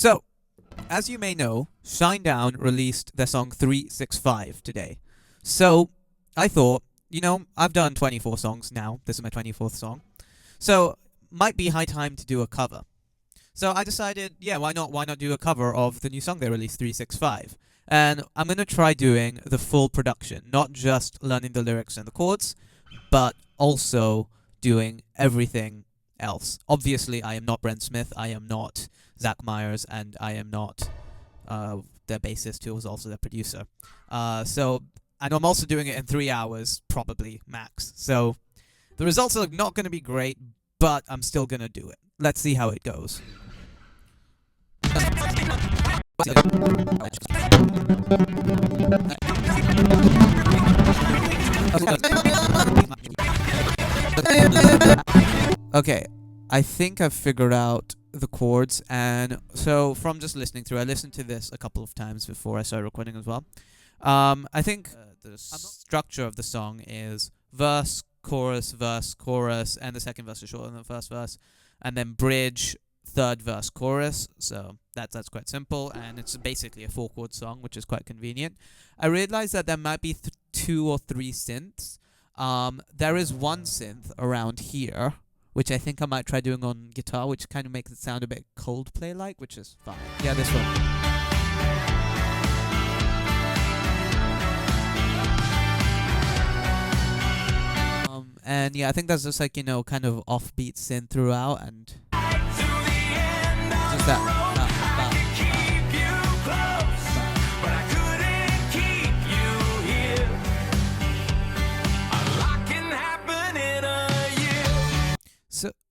So, as you may know, Shinedown released their song 365 today. So, I thought, I've done 24 songs now. This is my 24th song. So, might be high time to do a cover. So I decided, why not do a cover of the new song they released, 365. And I'm going to try doing the full production, not just learning the lyrics and the chords, but also doing everything else. Obviously, I am not Brent Smith, I am not Zach Myers, and I am not their bassist, who was also their producer. And I'm also doing it in 3 hours, probably, max. So the results are not going to be great, but I'm still going to do it. Let's see how it goes. Okay, I think I've figured out the chords, and so from just listening through, I listened to this a couple of times before I started recording as well. I think the structure of the song is verse, chorus, and the second verse is shorter than the first verse, and then bridge, third verse, chorus. So that's quite simple, and it's basically a 4-chord song, which is quite convenient. I realized that there might be 2 or 3 synths. There is one synth around here, which I think I might try doing on guitar, which kind of makes it sound a bit Coldplay-like, which is fine. Yeah, this one. And yeah, I think that's just like, kind of offbeat synth throughout, and just that.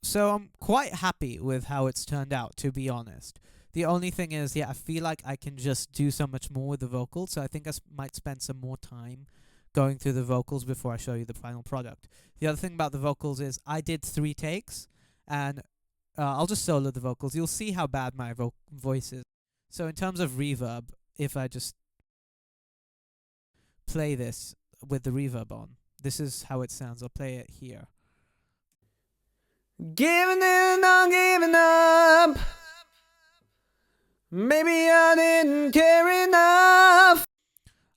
So I'm quite happy with how it's turned out, to be honest. The only thing is, I feel like I can just do so much more with the vocals, so I think I might spend some more time going through the vocals before I show you the final product. The other thing about the vocals is I did 3 takes, and I'll just solo the vocals. You'll see how bad my voice is. So in terms of reverb, if I just play this with the reverb on, this is how it sounds. I'll play it here. Giving in, not giving up. Maybe I didn't care enough.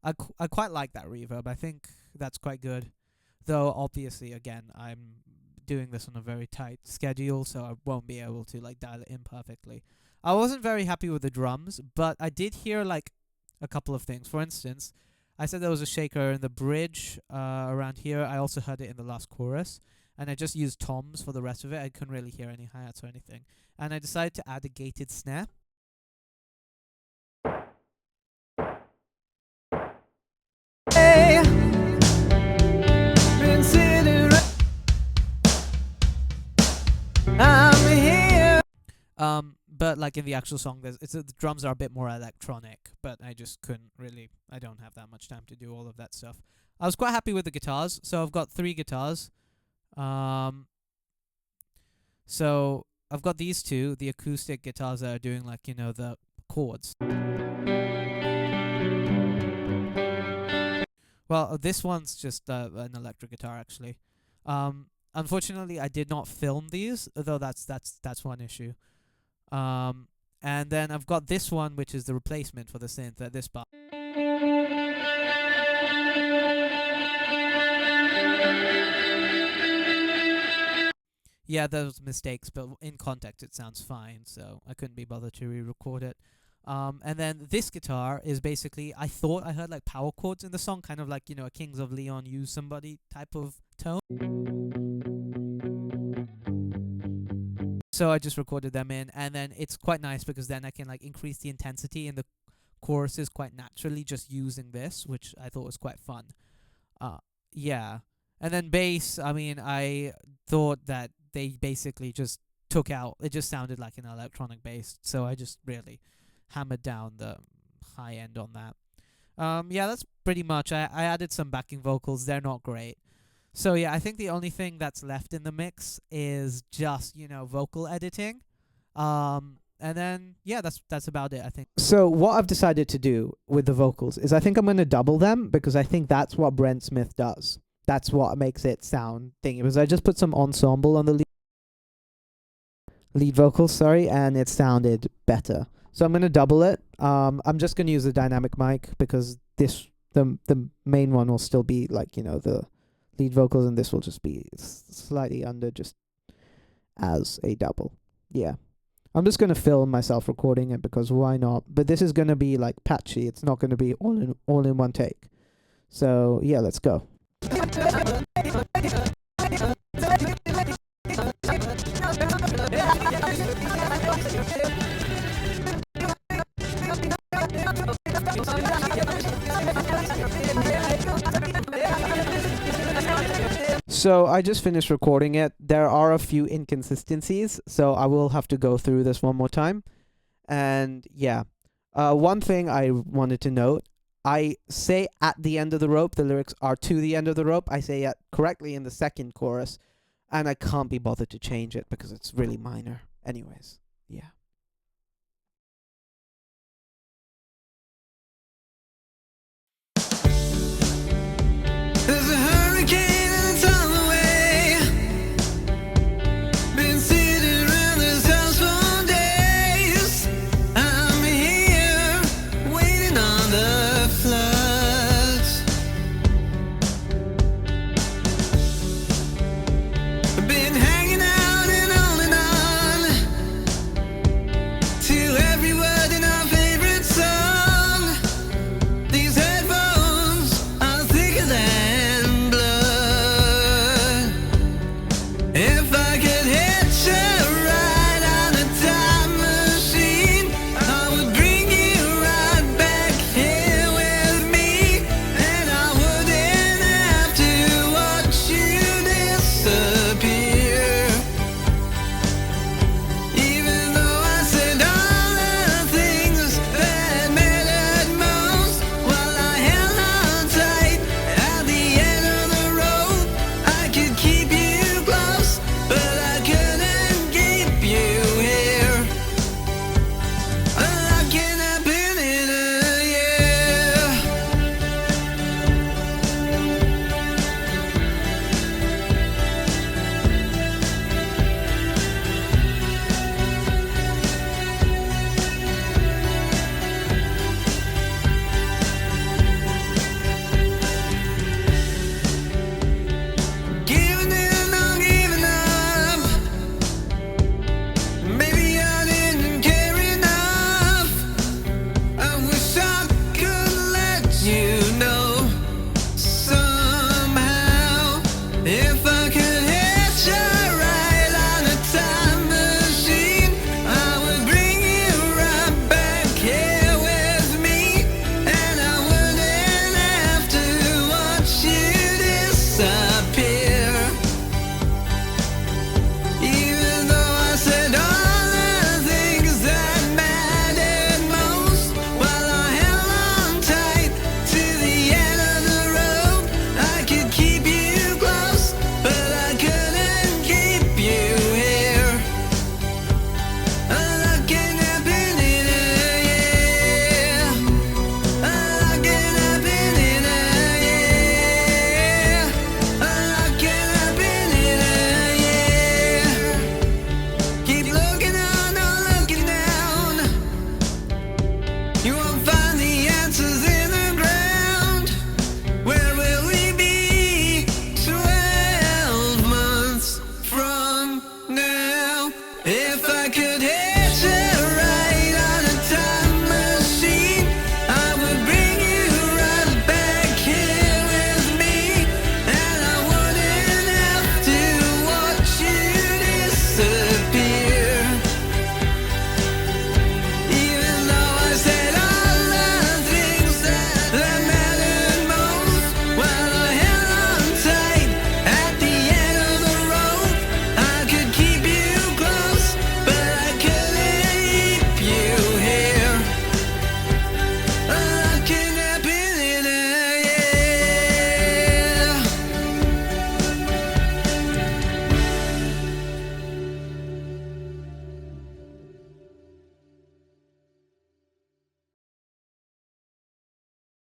I quite like that reverb. I think that's quite good. Though, obviously, again, I'm doing this on a very tight schedule, so I won't be able to, dial it in perfectly. I wasn't very happy with the drums, but I did hear, a couple of things. For instance, I said there was a shaker in the bridge around here. I also heard it in the last chorus. And I just used toms for the rest of it. I couldn't really hear any hi-hats or anything. And I decided to add a gated snare. Hey, been sitting I'm here. But in the actual song, the drums are a bit more electronic. But I just couldn't really. I don't have that much time to do all of that stuff. I was quite happy with the guitars. So I've got 3 guitars. So I've got these 2, the acoustic guitars that are doing the chords. Well, this one's just an electric guitar actually. Unfortunately, I did not film these, though that's one issue. And then I've got this one, which is the replacement for the synth at this part. Yeah, those mistakes, but in context it sounds fine, so I couldn't be bothered to re-record it. And then this guitar is basically, I thought I heard power chords in the song, kind of a Kings of Leon Use Somebody type of tone. So I just recorded them in, and then it's quite nice because then I can increase the intensity in the choruses quite naturally just using this, which I thought was quite fun. Yeah. And then bass, I thought that they basically just took out, it just sounded like an electronic bass, so I just really hammered down the high end on that. That's pretty much. I added some backing vocals. They're not great. So yeah, I think the only thing that's left in the mix is just, vocal editing. And then, that's about it, I think. So what I've decided to do with the vocals is I think I'm going to double them, because I think that's what Brent Smith does. That's what makes it sound thingy. Because I just put some ensemble on the lead vocals, and it sounded better. So I'm gonna double it. I'm just gonna use the dynamic mic because the main one will still be like, you know, the lead vocals, and this will just be slightly under, just as a double. Yeah. I'm just gonna film myself recording it because why not? But this is gonna be like patchy. It's not gonna be all in one take. So yeah, let's go. So I just finished recording it. There are a few inconsistencies, so I will have to go through this one more time. And yeah, one thing I wanted to note, I say at the end of the rope, the lyrics are to the end of the rope. I say it correctly in the second chorus, and I can't be bothered to change it because it's really minor. Anyways, yeah.